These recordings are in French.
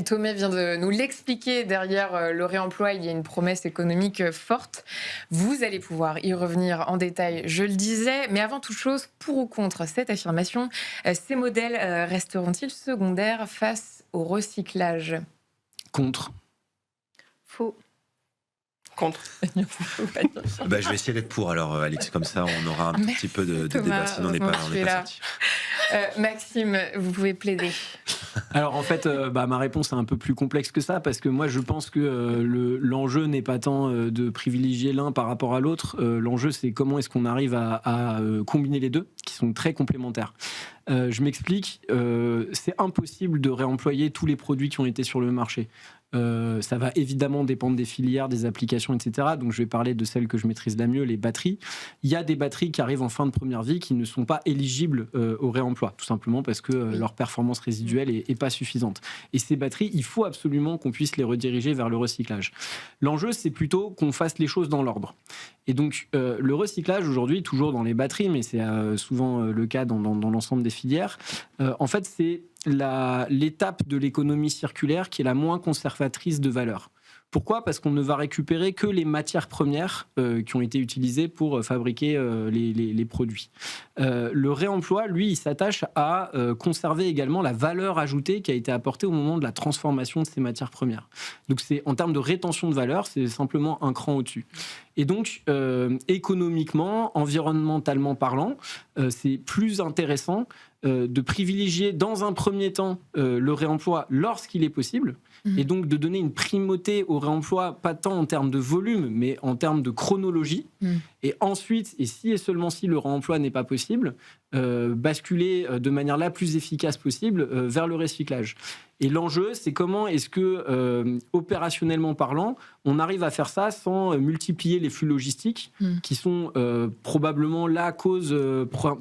Thomas vient de nous l'expliquer. Derrière le réemploi, il y a une promesse économique forte. Vous allez pouvoir y revenir en détail, je le disais. Mais avant toute chose, pour ou contre cette affirmation, ces modèles resteront-ils secondaires face au recyclage? Contre. Faux. Contre. Je vais essayer d'être pour alors, Alix. Comme ça, on aura un tout petit peu de débat. Sinon, on n'est pas sorti. Maxime, vous pouvez plaider. Alors en fait, ma réponse est un peu plus complexe que ça, parce que moi je pense que l'enjeu n'est pas tant de privilégier l'un par rapport à l'autre. L'enjeu, c'est comment est-ce qu'on arrive à combiner les deux, qui sont très complémentaires. Je m'explique, c'est impossible de réemployer tous les produits qui ont été sur le marché. Ça va évidemment dépendre des filières, des applications, etc. Donc je vais parler de celles que je maîtrise la mieux, les batteries. Il y a des batteries qui arrivent en fin de première vie qui ne sont pas éligibles au réemploi, tout simplement parce que leur performance résiduelle est pas suffisante. Et ces batteries, il faut absolument qu'on puisse les rediriger vers le recyclage. L'enjeu, c'est plutôt qu'on fasse les choses dans l'ordre. Et donc le recyclage aujourd'hui, toujours dans les batteries, mais c'est souvent le cas dans l'ensemble des filières, en fait c'est l'étape de l'économie circulaire qui est la moins conservatrice de valeur. Pourquoi ? Parce qu'on ne va récupérer que les matières premières qui ont été utilisées pour fabriquer les produits. Le réemploi, lui, il s'attache à conserver également la valeur ajoutée qui a été apportée au moment de la transformation de ces matières premières. Donc, en termes de rétention de valeur, c'est simplement un cran au-dessus. Et donc, économiquement, environnementalement parlant, c'est plus intéressant de privilégier dans un premier temps le réemploi lorsqu'il est possible, et donc de donner une primauté au réemploi, pas tant en termes de volume, mais en termes de chronologie. Et ensuite, et si et seulement si le réemploi n'est pas possible, basculer de manière la plus efficace possible vers le recyclage. Et l'enjeu, c'est comment est-ce que, opérationnellement parlant, on arrive à faire ça sans multiplier les flux logistiques, qui sont probablement la cause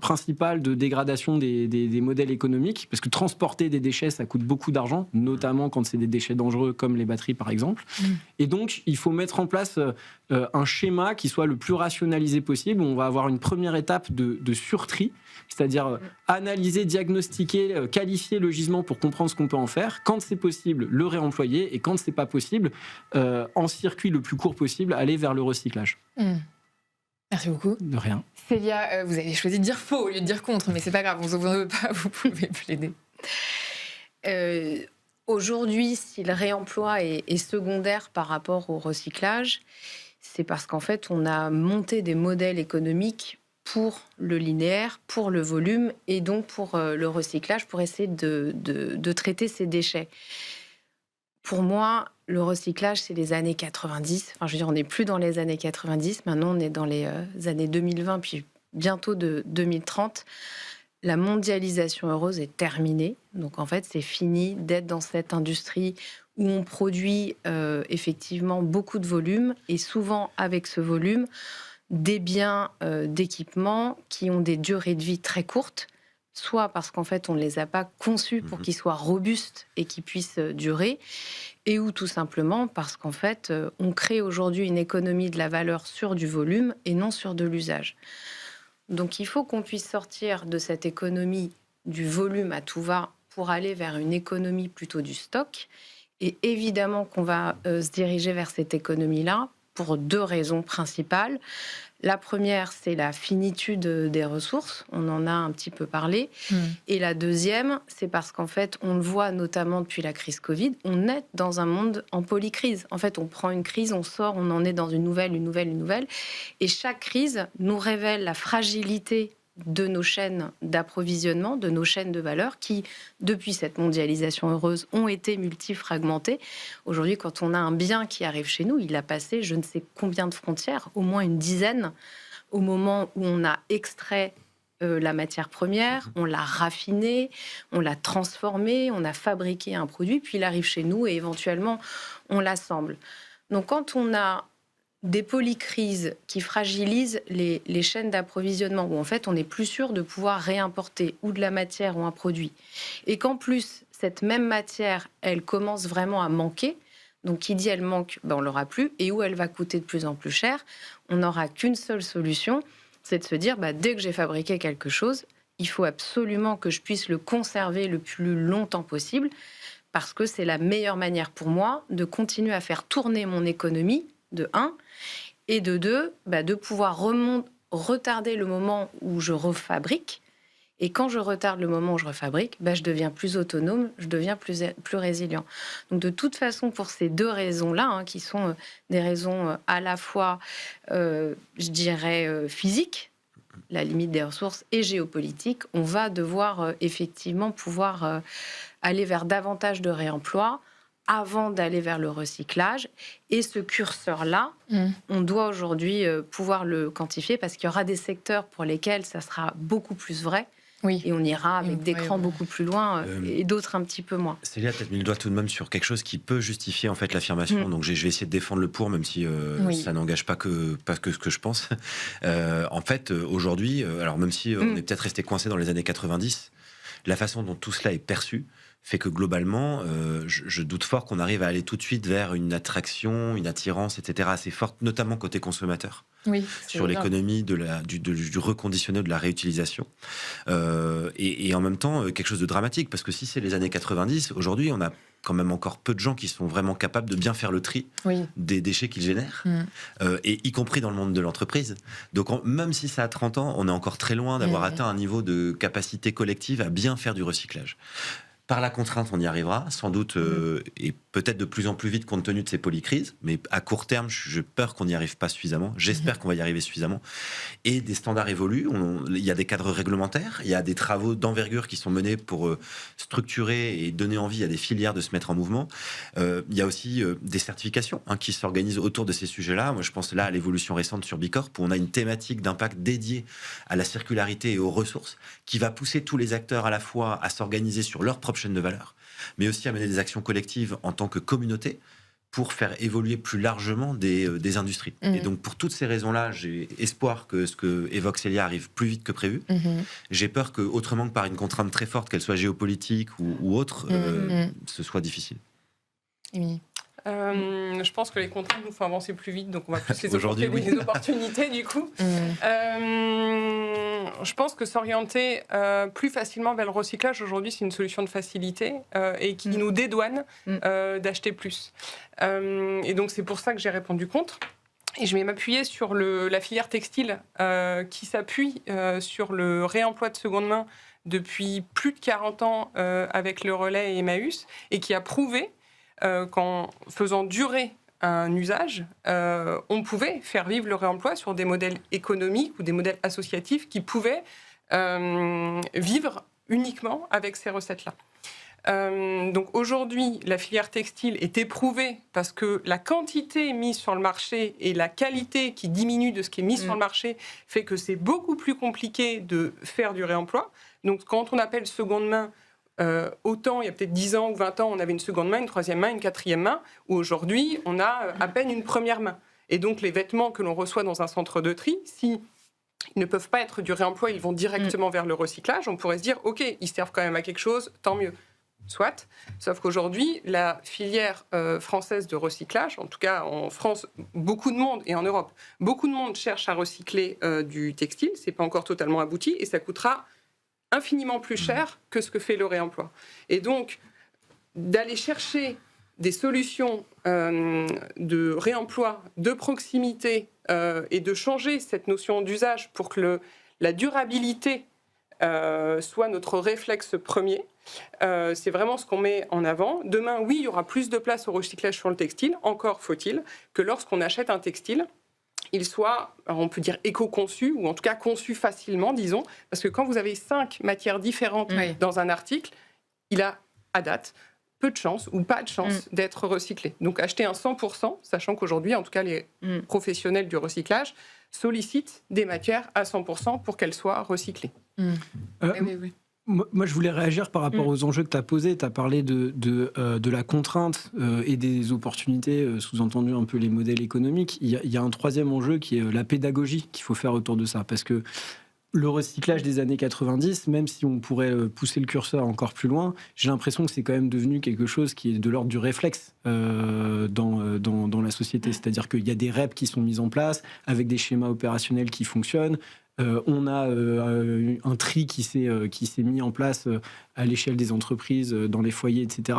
principale de dégradation des modèles économiques, parce que transporter des déchets, ça coûte beaucoup d'argent, notamment quand c'est des déchets dangereux comme les batteries, par exemple. Et donc, il faut mettre en place un schéma qui soit le plus rationalisé possible. On va avoir une première étape de surtri, c'est-à-dire analyser, diagnostiquer, qualifier le gisement pour comprendre ce qu'on peut en faire. Quand c'est possible, le réemployer, et quand c'est pas possible, en circuit le plus court possible, aller vers le recyclage. Merci beaucoup. De rien. Célia, vous avez choisi de dire faux au lieu de dire contre, mais c'est pas grave, on ne veut pas, vous pouvez plaider. Aujourd'hui, si le réemploi est secondaire par rapport au recyclage, c'est parce qu'en fait, on a monté des modèles économiques pour le linéaire, pour le volume et donc pour le recyclage, pour essayer de traiter ces déchets. Pour moi, le recyclage, c'est les années 90. Enfin, je veux dire, on n'est plus dans les années 90. Maintenant, on est dans les années 2020, puis bientôt de 2030. La mondialisation heureuse est terminée. Donc, en fait, c'est fini d'être dans cette industrie où on produit effectivement beaucoup de volume et souvent, avec ce volume, des biens d'équipement qui ont des durées de vie très courtes, soit parce qu'en fait, on ne les a pas conçus pour qu'ils soient robustes et qu'ils puissent durer, et ou tout simplement parce qu'en fait, on crée aujourd'hui une économie de la valeur sur du volume et non sur de l'usage. Donc, il faut qu'on puisse sortir de cette économie du volume à tout va pour aller vers une économie plutôt du stock. Et évidemment qu'on va se diriger vers cette économie-là pour deux raisons principales. La première, c'est la finitude des ressources. On en a un petit peu parlé. Et la deuxième, c'est parce qu'en fait, on le voit notamment depuis la crise Covid, on est dans un monde en polycrise. En fait, on prend une crise, on sort, on en est dans une nouvelle. Et chaque crise nous révèle la fragilité de nos chaînes d'approvisionnement, de nos chaînes de valeur qui, depuis cette mondialisation heureuse, ont été multifragmentées. Aujourd'hui, quand on a un bien qui arrive chez nous, il a passé je ne sais combien de frontières, au moins une dizaine, au moment où on a extrait la matière première, on l'a raffiné, on l'a transformé, on a fabriqué un produit, puis il arrive chez nous et éventuellement, on l'assemble. Donc, quand on a des polycrises qui fragilisent les chaînes d'approvisionnement, où en fait on n'est plus sûr de pouvoir réimporter ou de la matière ou un produit, et qu'en plus cette même matière, elle commence vraiment à manquer, donc qui dit elle manque, on l'aura plus, et où elle va coûter de plus en plus cher, on n'aura qu'une seule solution, c'est de se dire, dès que j'ai fabriqué quelque chose, il faut absolument que je puisse le conserver le plus longtemps possible, parce que c'est la meilleure manière pour moi de continuer à faire tourner mon économie, de 1, et de 2, de pouvoir retarder le moment où je refabrique. Et quand je retarde le moment où je refabrique, je deviens plus autonome, je deviens plus résilient. Donc de toute façon, pour ces 2 raisons-là, qui sont des raisons à la fois, je dirais, physiques, la limite des ressources, et géopolitiques, on va devoir effectivement pouvoir aller vers davantage de réemploi avant d'aller vers le recyclage. Et ce curseur-là, on doit aujourd'hui pouvoir le quantifier, parce qu'il y aura des secteurs pour lesquels ça sera beaucoup plus vrai. Oui. Et on ira avec des crans beaucoup plus loin et d'autres un petit peu moins. Célia a peut-être mis le doigt tout de même sur quelque chose qui peut justifier en fait l'affirmation. Donc je vais essayer de défendre le pour, même si ça n'engage pas que ce que je pense. En fait, aujourd'hui, alors même si on est peut-être resté coincé dans les années 90, la façon dont tout cela est perçu fait que globalement, je doute fort qu'on arrive à aller tout de suite vers une attraction, une attirance, etc. assez forte, notamment côté consommateur. Oui, sur l'économie du reconditionné, de la réutilisation. Et en même temps, quelque chose de dramatique, parce que si c'est les années 90, aujourd'hui, on a quand même encore peu de gens qui sont vraiment capables de bien faire le tri des déchets qu'ils génèrent, et y compris dans le monde de l'entreprise. Donc même si ça a 30 ans, on est encore très loin d'avoir atteint un niveau de capacité collective à bien faire du recyclage. Par la contrainte, on y arrivera, sans doute, et peut-être de plus en plus vite compte tenu de ces polycrises, mais à court terme, j'ai peur qu'on n'y arrive pas suffisamment. J'espère qu'on va y arriver suffisamment. Et des standards évoluent, il y a des cadres réglementaires, il y a des travaux d'envergure qui sont menés pour structurer et donner envie à des filières de se mettre en mouvement. Il y a aussi des certifications qui s'organisent autour de ces sujets-là. Moi, je pense là à l'évolution récente sur Bicorp, où on a une thématique d'impact dédiée à la circularité et aux ressources, qui va pousser tous les acteurs à la fois à s'organiser sur leur propre chaîne de valeur, mais aussi à mener des actions collectives en tant que communauté pour faire évoluer plus largement des industries. Et donc, pour toutes ces raisons-là, j'ai espoir que ce que évoque Célia arrive plus vite que prévu. J'ai peur que, autrement que par une contrainte très forte, qu'elle soit géopolitique ou autre, ce soit difficile. Émilie. Je pense que les contraintes nous font avancer plus vite, donc on va plus les opportunités du coup. Je pense que s'orienter plus facilement vers le recyclage aujourd'hui, c'est une solution de facilité et qui nous dédouane d'acheter plus. Et donc c'est pour ça que j'ai répondu contre. Et je vais m'appuyer sur la filière textile qui s'appuie sur le réemploi de seconde main depuis plus de 40 ans avec le Relais et Emmaüs, et qui a prouvé qu'en faisant durer un usage, on pouvait faire vivre le réemploi sur des modèles économiques ou des modèles associatifs qui pouvaient vivre uniquement avec ces recettes-là. Donc aujourd'hui, la filière textile est éprouvée parce que la quantité mise sur le marché et la qualité qui diminue de ce qui est mis sur le marché fait que c'est beaucoup plus compliqué de faire du réemploi. Donc quand on appelle seconde main, autant il y a peut-être 10 ans ou 20 ans, on avait une seconde main, une troisième main, une quatrième main, où aujourd'hui, on a à peine une première main. Et donc, les vêtements que l'on reçoit dans un centre de tri, s'ils ne peuvent pas être du réemploi, ils vont directement vers le recyclage, on pourrait se dire, OK, ils servent quand même à quelque chose, tant mieux. Soit. Sauf qu'aujourd'hui, la filière française de recyclage, en tout cas en France, beaucoup de monde, et en Europe, beaucoup de monde cherche à recycler du textile, c'est pas encore totalement abouti, et ça coûtera infiniment plus cher que ce que fait le réemploi. Et donc, d'aller chercher des solutions de réemploi, de proximité, et de changer cette notion d'usage pour que la durabilité soit notre réflexe premier, c'est vraiment ce qu'on met en avant. Demain, oui, il y aura plus de place au recyclage sur le textile, encore faut-il que lorsqu'on achète un textile, il soit, on peut dire, éco-conçu, ou en tout cas conçu facilement, disons, parce que quand vous avez 5 matières différentes dans un article, il a, à date, peu de chance ou pas de chance d'être recyclé. Donc acheter un 100%, sachant qu'aujourd'hui, en tout cas, les professionnels du recyclage sollicitent des matières à 100% pour qu'elles soient recyclées. Oui. Moi, je voulais réagir par rapport aux enjeux que tu as posés. Tu as parlé de la contrainte et des opportunités, sous-entendu un peu les modèles économiques. Il y a un troisième enjeu qui est la pédagogie qu'il faut faire autour de ça. Parce que le recyclage des années 90, même si on pourrait pousser le curseur encore plus loin, j'ai l'impression que c'est quand même devenu quelque chose qui est de l'ordre du réflexe dans la société. C'est-à-dire qu'il y a des REP qui sont mis en place avec des schémas opérationnels qui fonctionnent. On a un tri qui s'est mis en place à l'échelle des entreprises, dans les foyers, etc.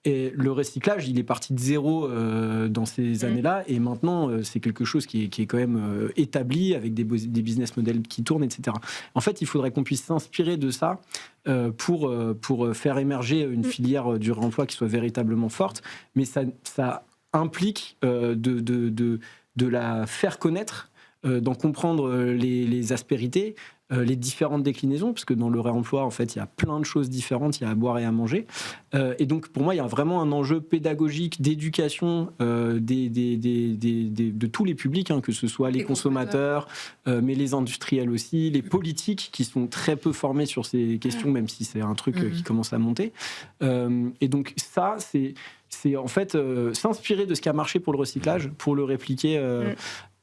Et le recyclage, il est parti de zéro dans ces années-là, et maintenant, c'est quelque chose qui est quand même établi, avec des business models qui tournent, etc. En fait, il faudrait qu'on puisse s'inspirer de ça pour faire émerger une filière du réemploi qui soit véritablement forte, mais ça implique de la faire connaître, d'en comprendre les aspérités, les différentes déclinaisons, parce que dans le réemploi, en fait, il y a plein de choses différentes, il y a à boire et à manger. Et donc, pour moi, il y a vraiment un enjeu pédagogique, d'éducation de tous les publics, que ce soit les consommateurs, mais les industriels aussi, les politiques qui sont très peu formés sur ces questions, même si c'est un truc qui commence à monter. Et donc, ça, c'est en fait s'inspirer de ce qui a marché pour le recyclage, pour le répliquer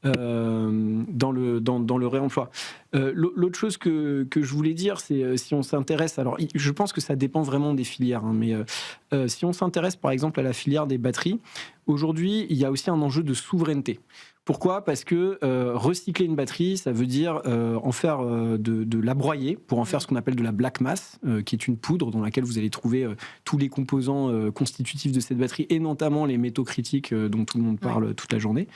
dans le réemploi. L'autre chose que je voulais dire, c'est si on s'intéresse, alors je pense que ça dépend vraiment des filières, mais si on s'intéresse par exemple à la filière des batteries, aujourd'hui il y a aussi un enjeu de souveraineté. Pourquoi ? Parce que recycler une batterie, ça veut dire en faire de la broyer pour en faire ce qu'on appelle de la black mass, qui est une poudre dans laquelle vous allez trouver tous les composants constitutifs de cette batterie, et notamment les métaux critiques dont tout le monde parle toute la journée.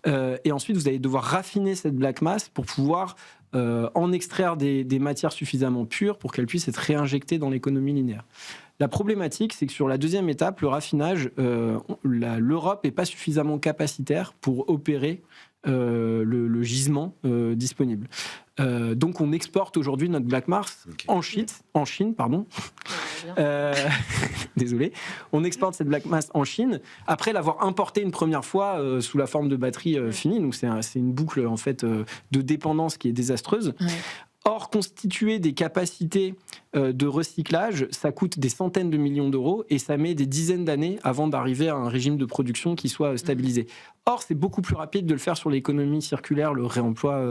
Et ensuite, vous allez devoir raffiner cette black mass pour pouvoir en extraire des matières suffisamment pures pour qu'elles puissent être réinjectées dans l'économie linéaire. La problématique, c'est que sur la deuxième étape, le raffinage, l'Europe n'est pas suffisamment capacitaire pour opérer le gisement disponible. Donc on exporte aujourd'hui notre black mass en Chine, pardon. Désolé. On exporte cette black mass en Chine après l'avoir importée une première fois sous la forme de batterie finie. Donc c'est une boucle en fait de dépendance qui est désastreuse. Ouais. Or, constituer des capacités de recyclage, ça coûte des centaines de millions d'euros et ça met des dizaines d'années avant d'arriver à un régime de production qui soit stabilisé. Or, c'est beaucoup plus rapide de le faire sur l'économie circulaire, le réemploi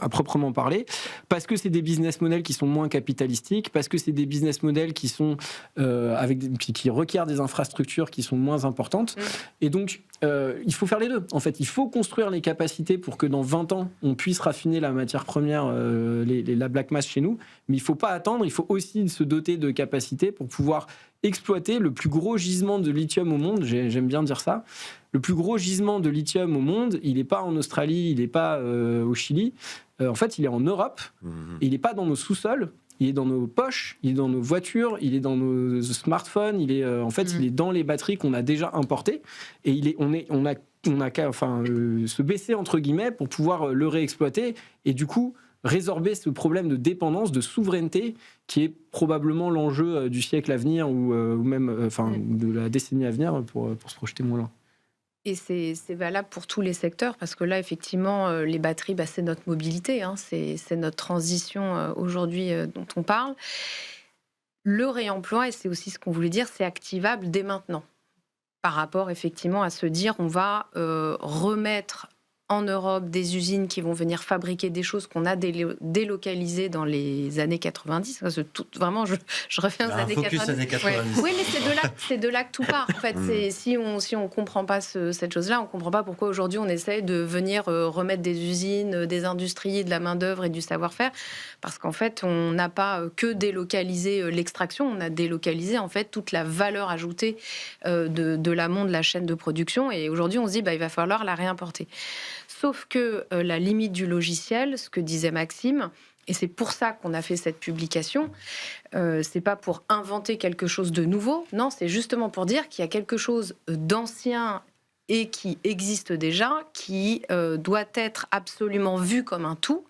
à proprement parler, parce que c'est des business models qui sont moins capitalistiques, parce que c'est des business models qui sont qui requièrent des infrastructures qui sont moins importantes. Et donc, il faut faire les deux. En fait, il faut construire les capacités pour que dans 20 ans, on puisse raffiner la matière première, la black mass chez nous. Mais il ne faut pas attendre, il faut aussi se doter de capacités pour pouvoir exploiter le plus gros gisement de lithium au monde. J'aime bien dire ça. Le plus gros gisement de lithium au monde, il n'est pas en Australie, il n'est pas au Chili. En fait, il est en Europe. Et il n'est pas dans nos sous-sols. Il est dans nos poches, il est dans nos voitures, il est dans nos smartphones. Il est il est dans les batteries qu'on a déjà importées. Et on a qu'à se baisser entre guillemets pour pouvoir le réexploiter. Et du coup, résorber ce problème de dépendance, de souveraineté, qui est probablement l'enjeu du siècle à venir ou même de la décennie à venir pour se projeter moins loin. Et c'est valable pour tous les secteurs, parce que là, effectivement, les batteries, c'est notre mobilité, c'est notre transition aujourd'hui dont on parle. Le réemploi, et c'est aussi ce qu'on voulait dire, c'est activable dès maintenant, par rapport effectivement à se dire on va remettre en Europe des usines qui vont venir fabriquer des choses qu'on a délocalisées dans les années 90. Vraiment, je reviens aux années 90. Années 90. Oui, mais c'est de là que tout part. En fait, si on comprend pas cette chose-là, on comprend pas pourquoi aujourd'hui on essaie de venir remettre des usines, des industries, de la main-d'œuvre et du savoir-faire. Parce qu'en fait, on n'a pas que délocalisé l'extraction, on a délocalisé en fait toute la valeur ajoutée de l'amont de la chaîne de production. Et aujourd'hui, on se dit il va falloir la réimporter. Sauf que la limite du logiciel, ce que disait Maxime, et c'est pour ça qu'on a fait cette publication, c'est pas pour inventer quelque chose de nouveau, non, c'est justement pour dire qu'il y a quelque chose d'ancien et qui existe déjà, qui doit être absolument vu comme un tout,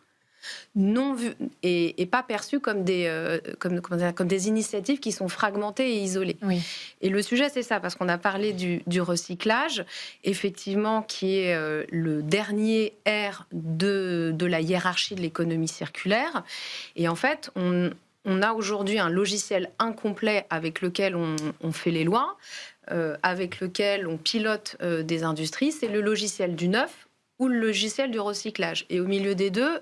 non vu et pas perçu comme des initiatives qui sont fragmentées et isolées. Oui. Et le sujet, c'est ça, parce qu'on a parlé du recyclage, effectivement, qui est le dernier R de la hiérarchie de l'économie circulaire. Et en fait, on a aujourd'hui un logiciel incomplet avec lequel on fait les lois, avec lequel on pilote des industries. C'est le logiciel du neuf ou le logiciel du recyclage. Et au milieu des deux,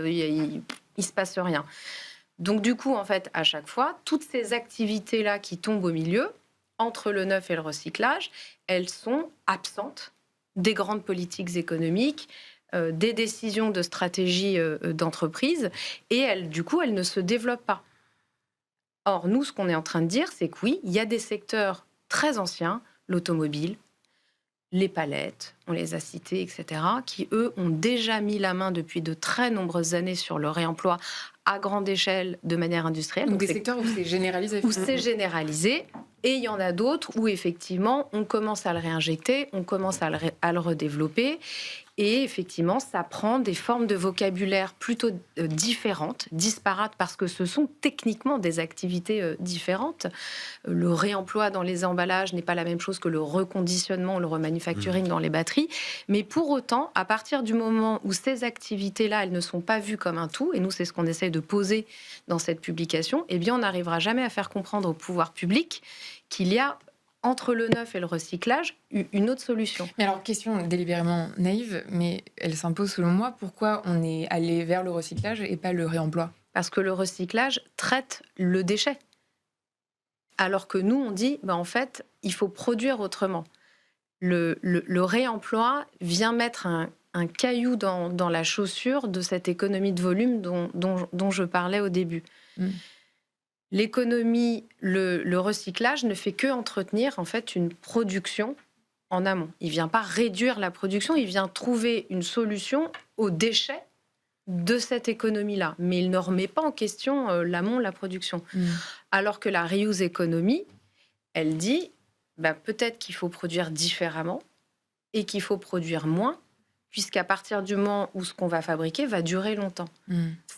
il se passe rien. Donc du coup, en fait, à chaque fois, toutes ces activités-là qui tombent au milieu, entre le neuf et le recyclage, elles sont absentes des grandes politiques économiques, des décisions de stratégie d'entreprise, et du coup, elles ne se développent pas. Or, nous, ce qu'on est en train de dire, c'est que oui, il y a des secteurs très anciens, l'automobile, les palettes, on les a cités, etc., qui, eux, ont déjà mis la main depuis de très nombreuses années sur le réemploi à grande échelle de manière industrielle. Donc des secteurs où c'est généralisé. Où c'est généralisé. Et il y en a d'autres où, effectivement, on commence à le réinjecter, on commence à le redévelopper. Et effectivement, ça prend des formes de vocabulaire plutôt différentes, disparates, parce que ce sont techniquement des activités différentes. Le réemploi dans les emballages n'est pas la même chose que le reconditionnement, le remanufacturing dans les batteries. Mais pour autant, à partir du moment où ces activités-là, elles ne sont pas vues comme un tout, et nous, c'est ce qu'on essaie de poser dans cette publication, eh bien, on n'arrivera jamais à faire comprendre au pouvoir public qu'il y a entre le neuf et le recyclage, une autre solution. Mais alors, question délibérément naïve, mais elle s'impose selon moi. Pourquoi on est allé vers le recyclage et pas le réemploi ? Parce que le recyclage traite le déchet. Alors que nous, on dit, en fait, il faut produire autrement. Le réemploi vient mettre un caillou dans la chaussure de cette économie de volume dont je parlais au début. L'économie, le recyclage ne fait que entretenir en fait une production en amont. Il ne vient pas réduire la production, il vient trouver une solution aux déchets de cette économie-là. Mais il ne remet pas en question l'amont, la production. Alors que la reuse economy, elle dit peut-être qu'il faut produire différemment et qu'il faut produire moins, puisqu'à partir du moment où ce qu'on va fabriquer va durer longtemps.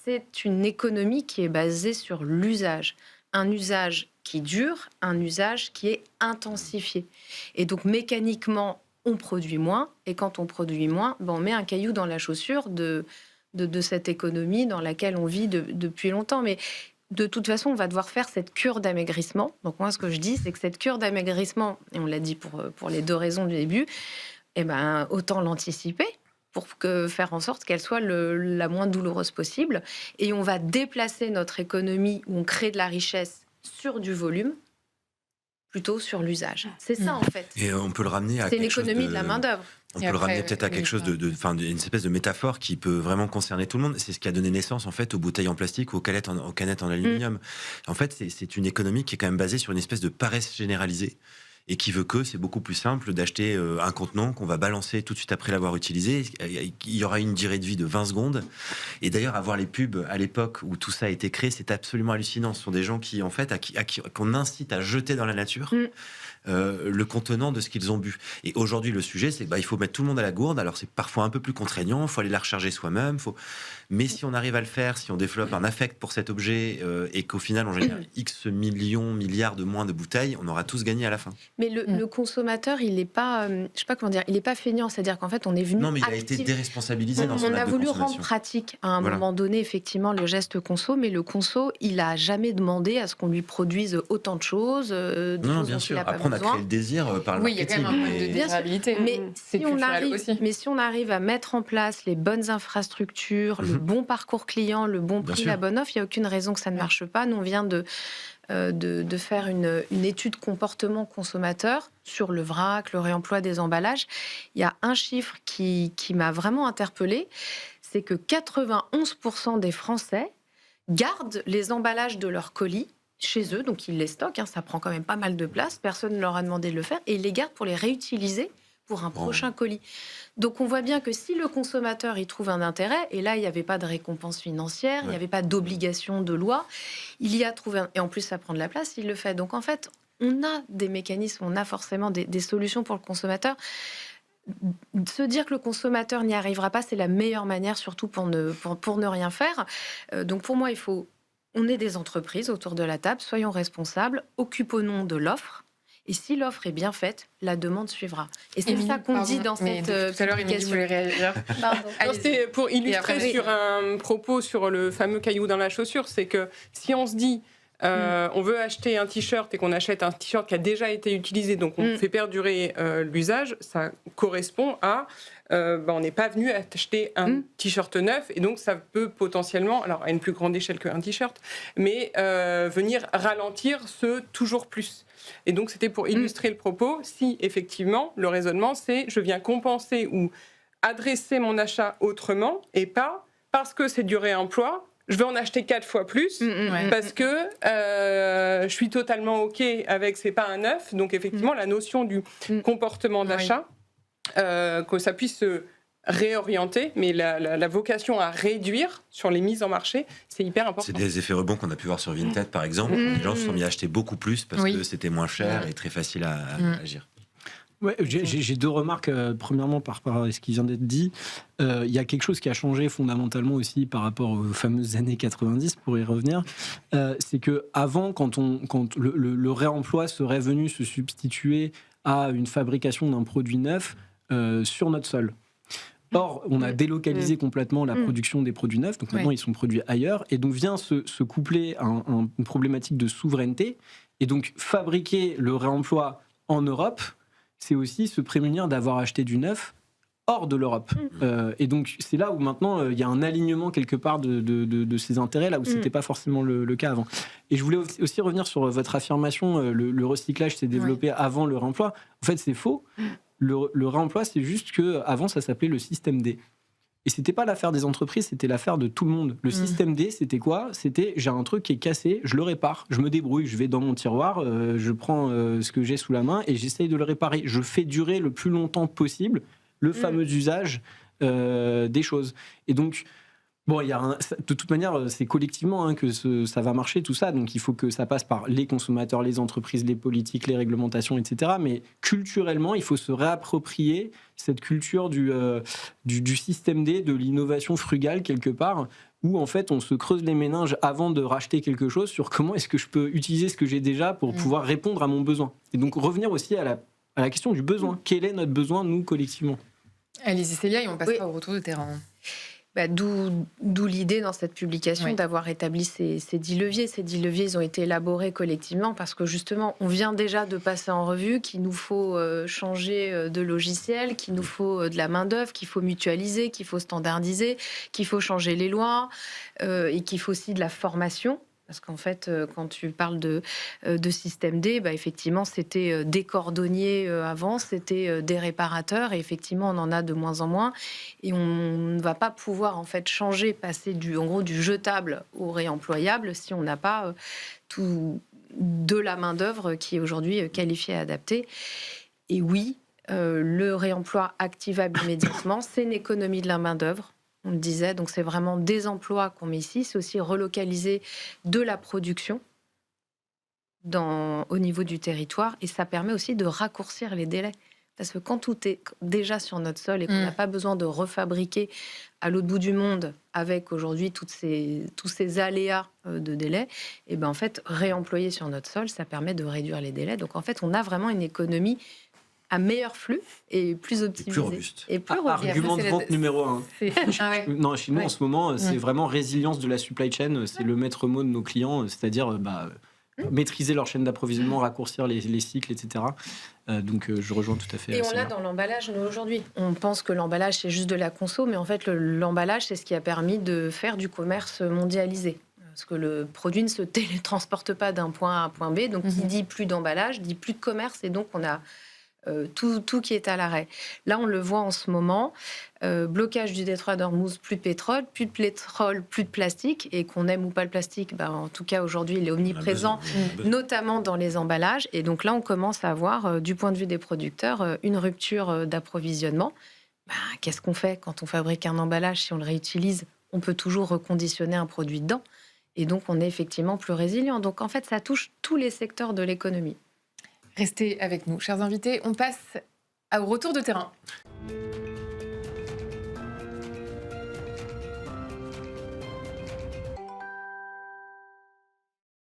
C'est une économie qui est basée sur l'usage. Un usage qui dure, un usage qui est intensifié. Et donc, mécaniquement, on produit moins. Et quand on produit moins, on met un caillou dans la chaussure de cette économie dans laquelle on vit depuis longtemps. Mais de toute façon, on va devoir faire cette cure d'amaigrissement. Donc, moi, ce que je dis, c'est que cette cure d'amaigrissement, et on l'a dit pour les 2 raisons du début, autant l'anticiper pour faire en sorte qu'elle soit la moins douloureuse possible. Et on va déplacer notre économie où on crée de la richesse sur du volume, plutôt sur l'usage. C'est ça, en fait. Et on peut le ramener à c'est l'économie de la main-d'œuvre. On peut le ramener peut-être à quelque chose une espèce de métaphore qui peut vraiment concerner tout le monde. C'est ce qui a donné naissance en fait aux bouteilles en plastique ou aux canettes en aluminium. En fait, c'est une économie qui est quand même basée sur une espèce de paresse généralisée. Et qui veut que c'est beaucoup plus simple d'acheter un contenant qu'on va balancer tout de suite après l'avoir utilisé. Il y aura une durée de vie de 20 secondes. Et d'ailleurs, avoir les pubs à l'époque où tout ça a été créé, c'est absolument hallucinant. Ce sont des gens qui, en fait, qu'on incite à jeter dans la nature le contenant de ce qu'ils ont bu. Et aujourd'hui, le sujet, c'est qu'il faut mettre tout le monde à la gourde. Alors, c'est parfois un peu plus contraignant. Il faut aller la recharger soi-même. Mais si on arrive à le faire, si on développe un affect pour cet objet et qu'au final, on génère X millions, milliards de moins de bouteilles, on aura tous gagné à la fin. Mais le consommateur, il n'est pas, je sais pas comment dire, il n'est pas feignant. C'est-à-dire qu'en fait, on est venu. Non, mais il a été déresponsabilisé dans son acte de consommation. On a voulu rendre pratique à un moment donné, effectivement, le geste conso, mais le conso, il n'a jamais demandé à ce qu'on lui produise autant de choses. Non, bien sûr. Après, on a créé le désir par le marketing. Oui, il y a quand même un point de désirabilité. Mais si on arrive à mettre en place les bonnes infrastructures, le bon parcours client, le bon prix, la bonne offre, il n'y a aucune raison que ça ne marche pas. Nous, on vient de faire une étude comportement consommateur sur le vrac, le réemploi des emballages. Il y a un chiffre qui m'a vraiment interpellée, c'est que 91% des Français gardent les emballages de leurs colis chez eux, donc ils les stockent, ça prend quand même pas mal de place, personne ne leur a demandé de le faire, et ils les gardent pour les réutiliser pour un prochain colis. Donc on voit bien que si le consommateur y trouve un intérêt, et là il n'y avait pas de récompense financière, il n'y avait pas d'obligation de loi, il y a trouvé et en plus ça prend de la place, il le fait. Donc en fait, on a des mécanismes, on a forcément des solutions pour le consommateur. Se dire que le consommateur n'y arrivera pas, c'est la meilleure manière, surtout pour ne rien faire. Donc pour moi, on est des entreprises autour de la table, soyons responsables, occupons-nous de l'offre. Et si l'offre est bien faite, la demande suivra. Et c'est ça qu'on dit dans cette tout à l'heure, Émilie voulait réagir. C'était pour illustrer sur un propos sur le fameux caillou dans la chaussure, c'est que si on se dit on veut acheter un t-shirt et qu'on achète un t-shirt qui a déjà été utilisé, donc on fait perdurer l'usage, ça correspond à on n'est pas venu acheter un t-shirt neuf, et donc ça peut potentiellement, alors à une plus grande échelle qu'un t-shirt, mais venir ralentir ce toujours plus. Et donc c'était pour illustrer le propos, si effectivement le raisonnement c'est je viens compenser ou adresser mon achat autrement, et pas parce que c'est du réemploi, je vais en acheter 4 fois plus parce que je suis totalement OK avec c'est pas un neuf. Donc effectivement, la notion du comportement d'achat, que ça puisse se réorienter, mais la vocation à réduire sur les mises en marché, c'est hyper important. C'est des effets rebonds qu'on a pu voir sur Vinted, par exemple. Les gens se sont mis à acheter beaucoup plus parce que c'était moins cher et très facile à agir. Ouais, j'ai 2 remarques. Premièrement, par rapport à ce qui vient d'être dit, il y a quelque chose qui a changé fondamentalement aussi par rapport aux fameuses années 90, pour y revenir. C'est qu'avant, quand le réemploi serait venu se substituer à une fabrication d'un produit neuf sur notre sol. Or, on a délocalisé complètement la production des produits neufs, donc maintenant ils sont produits ailleurs, et donc vient se coupler à une problématique de souveraineté, et donc fabriquer le réemploi en Europe, c'est aussi se prémunir d'avoir acheté du neuf hors de l'Europe. Et donc c'est là où maintenant il y a un alignement quelque part de ces intérêts, là où c'était pas forcément le cas avant. Et je voulais aussi revenir sur votre affirmation, le recyclage s'est développé avant le réemploi. En fait, c'est faux. Le réemploi, c'est juste qu'avant, ça s'appelait le système D. Et c'était pas l'affaire des entreprises, c'était l'affaire de tout le monde. Le système D, c'était quoi ? C'était j'ai un truc qui est cassé, je le répare, je me débrouille, je vais dans mon tiroir, je prends ce que j'ai sous la main et j'essaye de le réparer. Je fais durer le plus longtemps possible le fameux usage des choses. Et donc, bon, de toute manière, c'est collectivement que ça va marcher, tout ça. Donc, il faut que ça passe par les consommateurs, les entreprises, les politiques, les réglementations, etc. Mais culturellement, il faut se réapproprier cette culture du système D, de l'innovation frugale, quelque part, où, en fait, on se creuse les méninges avant de racheter quelque chose sur comment est-ce que je peux utiliser ce que j'ai déjà pour pouvoir répondre à mon besoin. Et donc, revenir aussi à la question du besoin. Quel est notre besoin, nous, collectivement ? Allez-y, Célia, et on passera au retour de terrain. D'où l'idée dans cette publication d'avoir établi ces 10 leviers. Ces 10 leviers, ils ont été élaborés collectivement parce que justement, on vient déjà de passer en revue qu'il nous faut changer de logiciel, qu'il nous faut de la main-d'œuvre, qu'il faut mutualiser, qu'il faut standardiser, qu'il faut changer les lois et qu'il faut aussi de la formation. Parce qu'en fait, quand tu parles de système D, effectivement, c'était des cordonniers avant, c'était des réparateurs, et effectivement, on en a de moins en moins. Et on ne va pas pouvoir en fait changer, passer du jetable au réemployable si on n'a pas de la main-d'œuvre qui est aujourd'hui qualifiée et adaptée. Et oui, le réemploi activable immédiatement, c'est une économie de la main-d'œuvre. On le disait, donc c'est vraiment des emplois qu'on met ici. C'est aussi relocaliser de la production au niveau du territoire. Et ça permet aussi de raccourcir les délais. Parce que quand tout est déjà sur notre sol et qu'on n'a pas besoin de refabriquer à l'autre bout du monde avec aujourd'hui tous ces aléas de délai, et en fait, réemployer sur notre sol, ça permet de réduire les délais. Donc en fait, on a vraiment une économie à meilleur flux et plus optimisé. Plus robuste. Et plus robuste. Argument de vente numéro 1. Non, chez nous, en ce moment, c'est vraiment résilience de la supply chain. C'est le maître mot de nos clients, c'est-à-dire maîtriser leur chaîne d'approvisionnement, raccourcir les cycles, etc. Donc, je rejoins tout à fait. Et on l'a dans l'emballage, nous, aujourd'hui. On pense que l'emballage, c'est juste de la conso, mais en fait, l'emballage, c'est ce qui a permis de faire du commerce mondialisé. Parce que le produit ne se télétransporte pas d'un point A à un point B. Donc, qui dit plus d'emballage, dit plus de commerce. Et donc, on a tout qui est à l'arrêt. Là, on le voit en ce moment. Blocage du détroit d'Ormuz, plus de pétrole, plus de plastique. Et qu'on aime ou pas le plastique, en tout cas, aujourd'hui, il est omniprésent, notamment dans les emballages. Et donc là, on commence à avoir, du point de vue des producteurs, une rupture d'approvisionnement. Qu'est-ce qu'on fait quand on fabrique un emballage? Si on le réutilise, on peut toujours reconditionner un produit dedans. Et donc, on est effectivement plus résilient. Donc, en fait, ça touche tous les secteurs de l'économie. Restez avec nous, chers invités. On passe au retour de terrain.